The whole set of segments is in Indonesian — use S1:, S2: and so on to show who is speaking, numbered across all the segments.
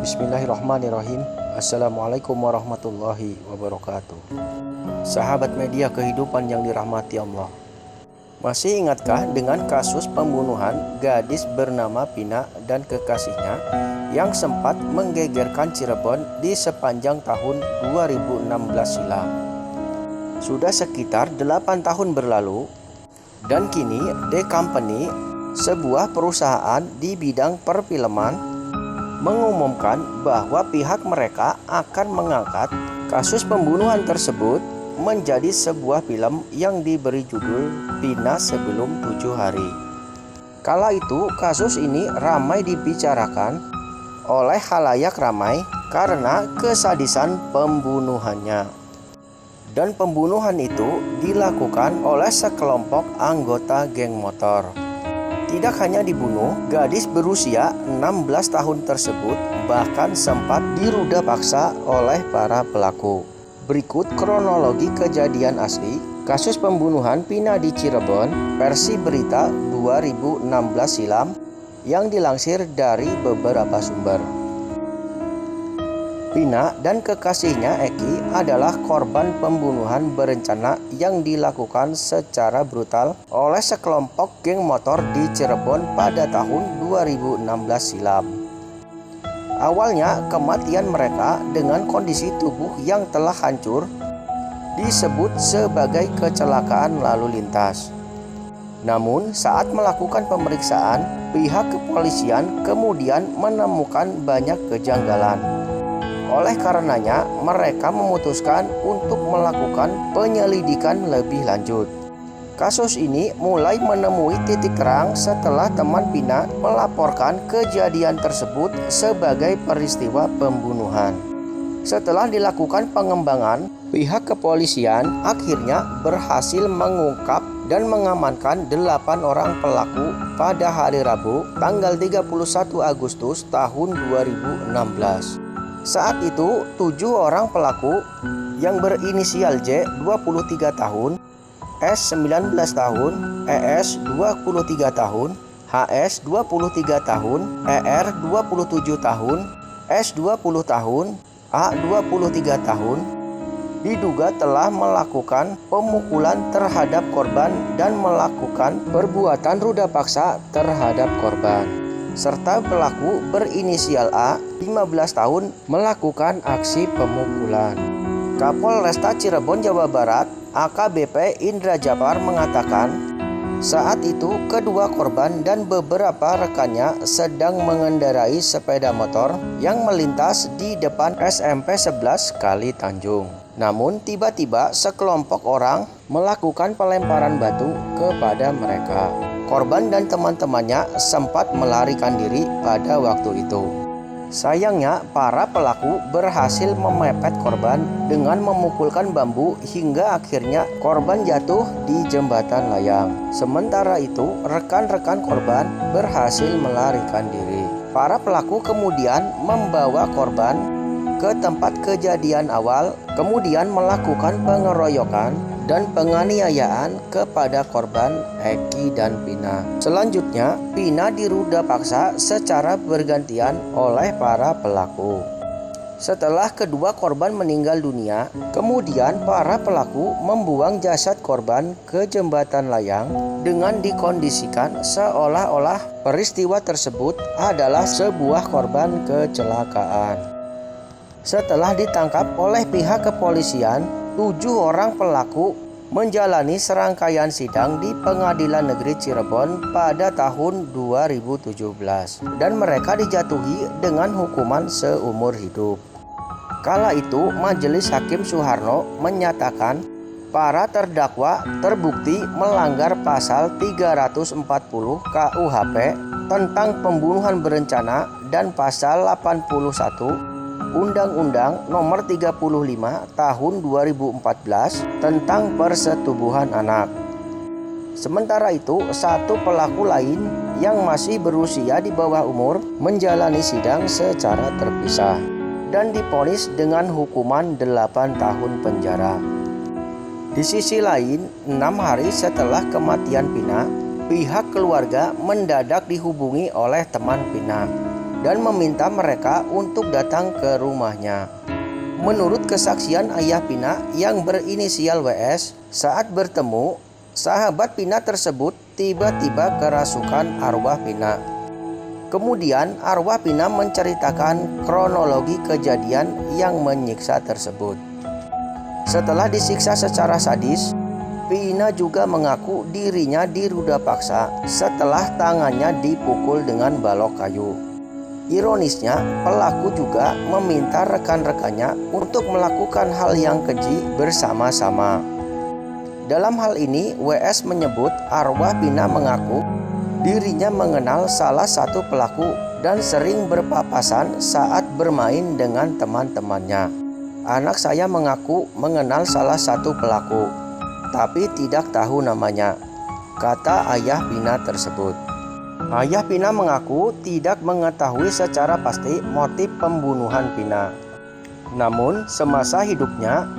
S1: Bismillahirrahmanirrahim. Assalamualaikum warahmatullahi wabarakatuh. Sahabat media kehidupan yang dirahmati Allah, masih ingatkah dengan kasus pembunuhan gadis bernama Pina dan kekasihnya yang sempat menggegerkan Cirebon di sepanjang tahun 2016 silam? Sudah sekitar 8 tahun berlalu dan kini The Company, sebuah perusahaan di bidang perfilman, mengumumkan bahwa pihak mereka akan mengangkat kasus pembunuhan tersebut menjadi sebuah film yang diberi judul Pina Sebelum 7 Hari. Kala itu kasus ini ramai dibicarakan oleh khalayak ramai karena kesadisan pembunuhannya. Dan pembunuhan itu dilakukan oleh sekelompok anggota geng motor. Tidak hanya dibunuh, gadis berusia 16 tahun tersebut bahkan sempat diruda paksa oleh para pelaku. Berikut kronologi kejadian asli kasus pembunuhan Pina di Cirebon versi berita 2016 silam yang dilansir dari beberapa sumber. Pina dan kekasihnya Eki adalah korban pembunuhan berencana yang dilakukan secara brutal oleh sekelompok geng motor di Cirebon pada tahun 2016 silam. Awalnya kematian mereka dengan kondisi tubuh yang telah hancur disebut sebagai kecelakaan lalu lintas. Namun saat melakukan pemeriksaan, pihak kepolisian kemudian menemukan banyak kejanggalan. Oleh karenanya, mereka memutuskan untuk melakukan penyelidikan lebih lanjut. Kasus ini mulai menemui titik terang setelah teman Pina melaporkan kejadian tersebut sebagai peristiwa pembunuhan. Setelah dilakukan pengembangan, pihak kepolisian akhirnya berhasil mengungkap dan mengamankan 8 orang pelaku pada hari Rabu, tanggal 31 Agustus tahun 2016. Saat itu 7 orang pelaku yang berinisial J 23 tahun, S 19 tahun, ES 23 tahun, HS 23 tahun, ER 27 tahun, S 20 tahun, A 23 tahun diduga telah melakukan pemukulan terhadap korban dan melakukan perbuatan ruda paksa terhadap korban. Serta pelaku berinisial A 15 tahun melakukan aksi pemukulan. Kapolresta Cirebon, Jawa Barat, AKBP Indra Japar mengatakan saat itu kedua korban dan beberapa rekannya sedang mengendarai sepeda motor yang melintas di depan SMP 11 Kali Tanjung. Namun tiba-tiba sekelompok orang melakukan pelemparan batu kepada mereka. Korban dan teman-temannya sempat melarikan diri pada waktu itu. Sayangnya, para pelaku berhasil memepet korban dengan memukulkan bambu hingga akhirnya korban jatuh di jembatan layang. Sementara itu, rekan-rekan korban berhasil melarikan diri. Para pelaku kemudian membawa korban ke tempat kejadian awal, kemudian melakukan pengeroyokan dan penganiayaan kepada korban Eki dan Pina. Selanjutnya, Pina diruda paksa secara bergantian oleh para pelaku. Setelah kedua korban meninggal dunia, kemudian para pelaku membuang jasad korban ke jembatan layang dengan dikondisikan seolah-olah peristiwa tersebut adalah sebuah korban kecelakaan. Setelah ditangkap oleh pihak kepolisian, 7 orang pelaku menjalani serangkaian sidang di Pengadilan Negeri Cirebon pada tahun 2017 dan mereka dijatuhi dengan hukuman seumur hidup. Kala itu Majelis Hakim Soeharno menyatakan para terdakwa terbukti melanggar pasal 340 KUHP tentang pembunuhan berencana dan pasal 81 Undang-Undang Nomor 35 Tahun 2014 tentang Persetubuhan Anak. Sementara itu, satu pelaku lain yang masih berusia di bawah umur menjalani sidang secara terpisah dan divonis dengan hukuman 8 tahun penjara. Di sisi lain, 6 hari setelah kematian Pina, pihak keluarga mendadak dihubungi oleh teman Pina. dan meminta mereka untuk datang ke rumahnya. Menurut kesaksian ayah Pina yang berinisial WS, saat bertemu, sahabat Pina tersebut tiba-tiba kerasukan arwah Pina. Kemudian arwah Pina menceritakan kronologi kejadian yang menyiksa tersebut. Setelah disiksa secara sadis, Pina juga mengaku dirinya diruda paksa setelah tangannya dipukul dengan balok kayu. Ironisnya, pelaku juga meminta rekan-rekannya untuk melakukan hal yang keji bersama-sama. Dalam hal ini, WS menyebut arwah Pina mengaku dirinya mengenal salah satu pelaku dan sering berpapasan saat bermain dengan teman-temannya. Anak saya mengaku mengenal salah satu pelaku, tapi tidak tahu namanya, kata ayah Pina tersebut. Ayah Pina mengaku tidak mengetahui secara pasti motif pembunuhan Pina. Namun, semasa hidupnya,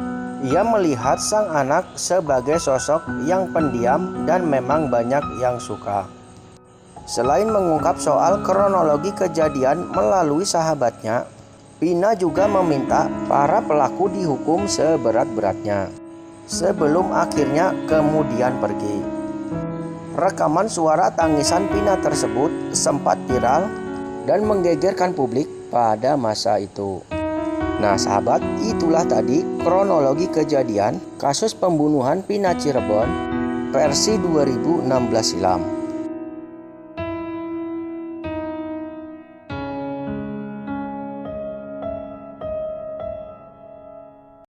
S1: ia melihat sang anak sebagai sosok yang pendiam dan memang banyak yang suka. Selain mengungkap soal kronologi kejadian melalui sahabatnya, Pina juga meminta para pelaku dihukum seberat-beratnya sebelum akhirnya kemudian pergi. Rekaman suara tangisan Pina tersebut sempat viral dan menggegerkan publik pada masa itu. Nah sahabat, itulah tadi kronologi kejadian kasus pembunuhan Pina Cirebon versi 2016 silam.